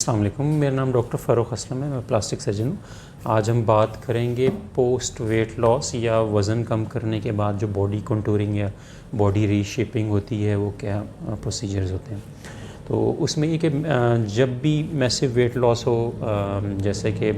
अस्सलाम वालेकुम, मेरा नाम डॉक्टर फ़ारूक असलम है। मैं प्लास्टिक सर्जन हूँ। आज हम बात करेंगे पोस्ट वेट लॉस या वज़न कम करने के बाद जो बॉडी कंटूरिंग या बॉडी रीशेपिंग होती है वो क्या प्रोसीजर्स होते हैं। तो उसमें ये कि जब भी मैसिव वेट लॉस हो, जैसे कि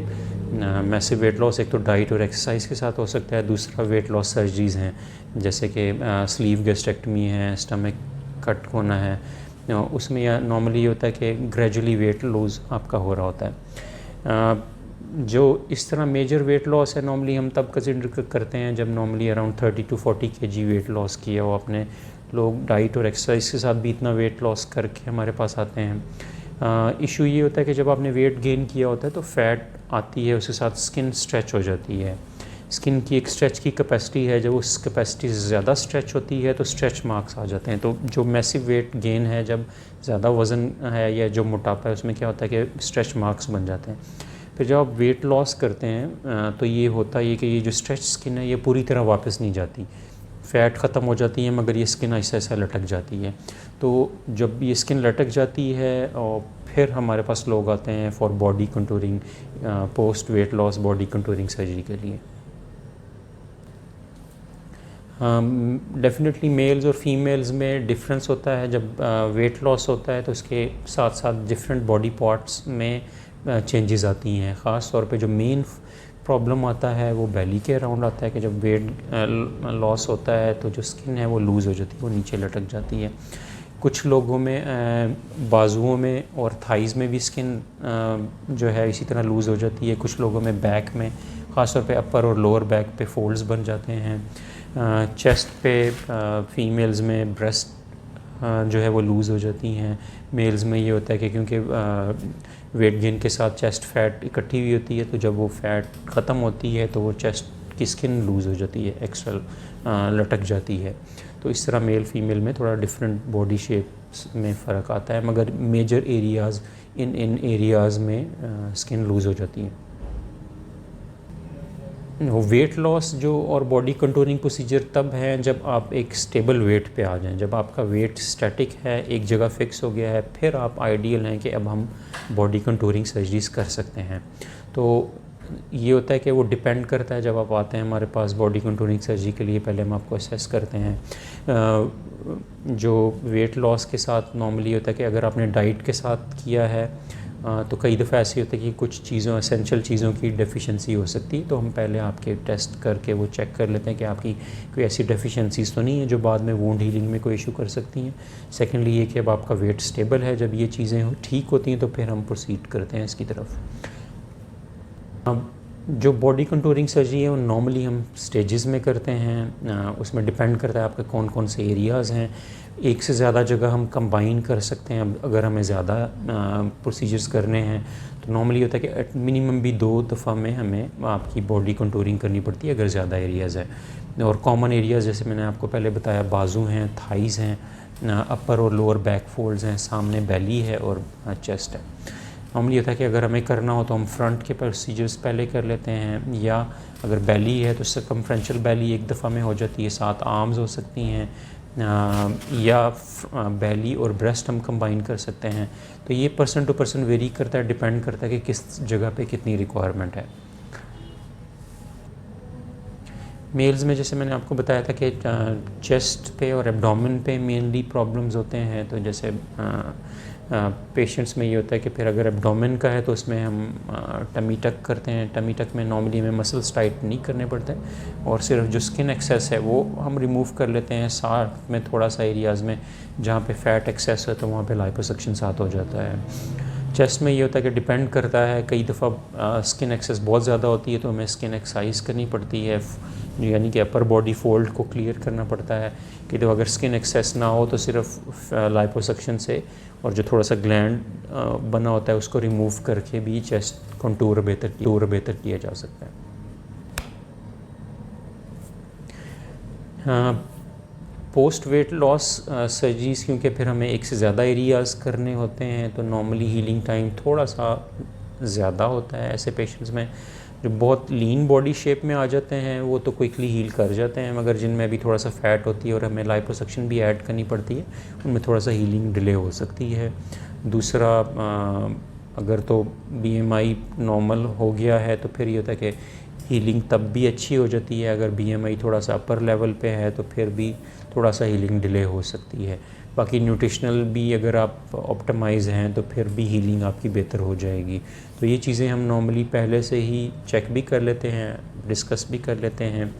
मैसिव वेट लॉस एक तो डाइट और एक्सरसाइज के साथ हो सकता है। दूसरा वेट लॉस सर्जरीज़ हैं, जैसे कि स्लीव गैस्ट्रेक्टमी है, स्टमक कट होना है। उसमें या नॉर्मली ये होता है कि ग्रेजुअली वेट लूज़ आपका हो रहा होता है। जो इस तरह मेजर वेट लॉस है नॉर्मली हम तब कंसिडर करते हैं जब normally around 30 to 40 kg weight loss किया हो आपने। लोग डाइट और एक्सरसाइज के साथ भी इतना वेट लॉस करके हमारे पास आते हैं। इशू ये होता है कि जब आपने वेट गेन किया होता है तो फैट आती है, उसके साथ स्किन स्ट्रेच हो जाती है। स्किन की एक स्ट्रेच की कैपेसिटी है, जब उस कैपेसिटी से ज़्यादा स्ट्रेच होती है तो स्ट्रेच मार्क्स आ जाते हैं। तो जो मैसिव वेट गेन है, जब ज़्यादा वज़न है या जो मोटापा है, उसमें क्या होता है कि स्ट्रेच मार्क्स बन जाते हैं। फिर जब आप वेट लॉस करते हैं तो ये होता है कि ये जो स्ट्रेच स्किन है ये पूरी तरह वापस नहीं जाती, फ़ैट ख़त्म हो जाती है, मगर ये स्किन ऐसा ऐसा लटक जाती है। तो जब ये स्किन लटक जाती है और फिर हमारे पास लोग आते हैं for body contouring, post weight loss body contouring surgery के लिए। डेफिनेटली मेल्स और फीमेल्स में डिफरेंस होता है। जब वेट लॉस होता है तो उसके साथ साथ डिफरेंट बॉडी पार्ट्स में चेंजेस आती हैं। ख़ास तौर पे जो मेन प्रॉब्लम आता है वो बेली के अराउंड आता है कि जब वेट लॉस होता है तो जो स्किन है वो लूज़ हो जाती है, वो नीचे लटक जाती है। कुछ लोगों में बाजुओं में और थाइज़ में भी स्किन जो है इसी तरह लूज़ हो जाती है। कुछ लोगों में बैक में, ख़ास तौर पे अपर और लोअर बैक पे फोल्ड्स बन जाते हैं। चेस्ट पे फीमेल्स में ब्रेस्ट जो है वो लूज़ हो जाती हैं। मेल्स में ये होता है कि क्योंकि वेट गेन के साथ चेस्ट फैट इकट्ठी हुई होती है, तो जब वो फैट ख़त्म होती है तो वो चेस्ट की स्किन लूज़ हो जाती है, एक्स्ट्रा लटक जाती है। तो इस तरह मेल फीमेल में थोड़ा डिफरेंट बॉडी शेप्स में फ़र्क आता है, मगर मेजर एरियाज़ इन एरियाज़ में स्किन लूज़ हो जाती है। वेट लॉस जो और बॉडी कंटूरिंग प्रोसीजर तब हैं जब आप एक स्टेबल वेट पे आ जाएं। जब आपका वेट स्टैटिक है, एक जगह फिक्स हो गया है, फिर आप आइडियल हैं कि अब हम बॉडी कंटूरिंग सर्जरीज कर सकते हैं। तो ये होता है कि वो डिपेंड करता है, जब आप आते हैं हमारे पास बॉडी कंटूरिंग सर्जरी के लिए पहले हम आपको असेस करते हैं। जो वेट लॉस के साथ नॉर्मली होता है कि अगर आपने डाइट के साथ किया है तो कई दफ़ा ऐसे होता है कि कुछ चीज़ों एसेंशियल चीज़ों की डेफिशिएंसी हो सकती है, तो हम पहले आपके टेस्ट करके वो चेक कर लेते हैं कि आपकी कोई ऐसी डेफिशिएंसीज तो नहीं है जो बाद में वुंड हीलिंग में कोई इशू कर सकती हैं। सेकेंडली ये कि अब आपका वेट स्टेबल है, जब ये चीज़ें ठीक होती हैं तो फिर हम प्रोसीड करते हैं इसकी तरफ। अब जो बॉडी कंटूरिंग सर्जरी है वो नॉर्मली हम स्टेजेस में करते हैं। उसमें डिपेंड करता है आपके कौन कौन से एरियाज़ हैं। एक से ज़्यादा जगह हम कंबाइन कर सकते हैं। अगर हमें ज़्यादा प्रोसीजर्स करने हैं तो नॉर्मली होता है कि एट मिनिमम भी 2 दफ़ा में हमें आपकी बॉडी कंटूरिंग करनी पड़ती है अगर ज़्यादा एरियाज़ है। और कॉमन एरियाज़ जैसे मैंने आपको पहले बताया, बाजू हैं, थाइज़ हैं, अपर और लोअर बैक फोल्ड्स हैं, सामने बेली है और चेस्ट है। नॉर्मली होता है कि अगर हमें करना हो तो हम फ्रंट के प्रोसीजर्स पहले कर लेते हैं, या अगर बेली है तो सर्कमफ्रेंशियल बेली एक दफ़ा में हो जाती है, 7 आर्म्स हो सकती हैं, या बेली और ब्रेस्ट हम कंबाइन कर सकते हैं। तो ये पर्सन टू पर्सन वेरी करता है, डिपेंड करता है कि किस जगह पे कितनी रिक्वायरमेंट है। मेल्स में जैसे मैंने आपको बताया था कि चेस्ट पे और एब्डोमेन पे मेनली प्रॉब्लम्स होते हैं। तो जैसे पेशेंट्स में ये होता है कि फिर अगर एब्डोमेन का है तो उसमें हम टमी टक करते हैं। टमी टक में नॉर्मली हमें मसल्स टाइट नहीं करने पड़ते और सिर्फ जो स्किन एक्सेस है वो हम रिमूव कर लेते हैं। साथ में थोड़ा सा एरियाज़ में जहाँ पे फैट एक्सेस है तो वहाँ पे लाइपोसक्शन साथ हो जाता है। चेस्ट में ये होता है कि डिपेंड करता है, कई दफ़ा स्किन एक्सेस बहुत ज़्यादा होती है तो हमें स्किन एक्सरसाइज करनी पड़ती है, यानी कि अपर बॉडी फोल्ड को क्लियर करना पड़ता है। कि तो अगर स्किन एक्सेस ना हो तो सिर्फ लाइपोसक्शन से और जो थोड़ा सा ग्लैंड बना होता है उसको रिमूव करके भी चेस्ट कंटूर बेहतर किया जा सकता है। पोस्ट वेट लॉस सर्जरीज़ क्योंकि फिर हमें एक से ज़्यादा एरियाज़ करने होते हैं तो नॉर्मली हीलिंग टाइम थोड़ा सा ज़्यादा होता है। ऐसे पेशेंट्स में जो बहुत लीन बॉडी शेप में आ जाते हैं वो तो क्विकली हील कर जाते हैं, मगर जिनमें अभी थोड़ा सा फैट होती है और हमें लाइपोसक्शन भी ऐड करनी पड़ती है उनमें थोड़ा सा हीलिंग डिले हो सकती है। दूसरा अगर तो BMI नॉर्मल हो गया है तो फिर ये होता है कि हीलिंग तब भी अच्छी हो जाती है। अगर BMI थोड़ा सा अपर लेवल पे है तो फिर भी थोड़ा सा हीलिंग डिले हो सकती है। बाकी न्यूट्रिशनल भी अगर आप ऑप्टिमाइज़ हैं तो फिर भी हीलिंग आपकी बेहतर हो जाएगी। तो ये चीज़ें हम नॉर्मली पहले से ही चेक भी कर लेते हैं, डिस्कस भी कर लेते हैं।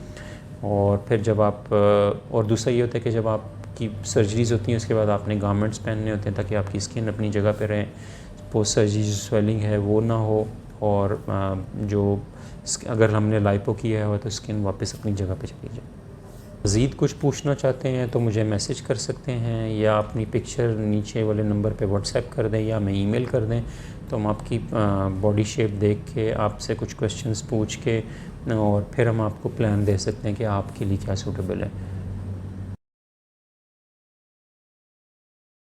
और फिर जब आप और दूसरा ये होता है कि जब आपकी सर्जरीज़ होती हैं उसके बाद आपने गारमेंट्स पहनने होते हैं ताकि आपकी स्किन अपनी जगह पे रहे, पोस्ट सर्जरी जो स्वेलिंग है वो ना हो, और जो अगर हमने लाइपो किया हुआ तो स्किन वापस अपनी जगह पे चली जाए। मज़ीद कुछ पूछना चाहते हैं तो मुझे मैसेज कर सकते हैं, या अपनी पिक्चर नीचे वाले नंबर पे व्हाट्सएप कर दें, या मैं ईमेल कर दें, तो हम आपकी बॉडी शेप देख के आपसे कुछ क्वेश्चंस पूछ के और फिर हम आपको प्लान दे सकते हैं कि आपके लिए क्या सूटेबल है।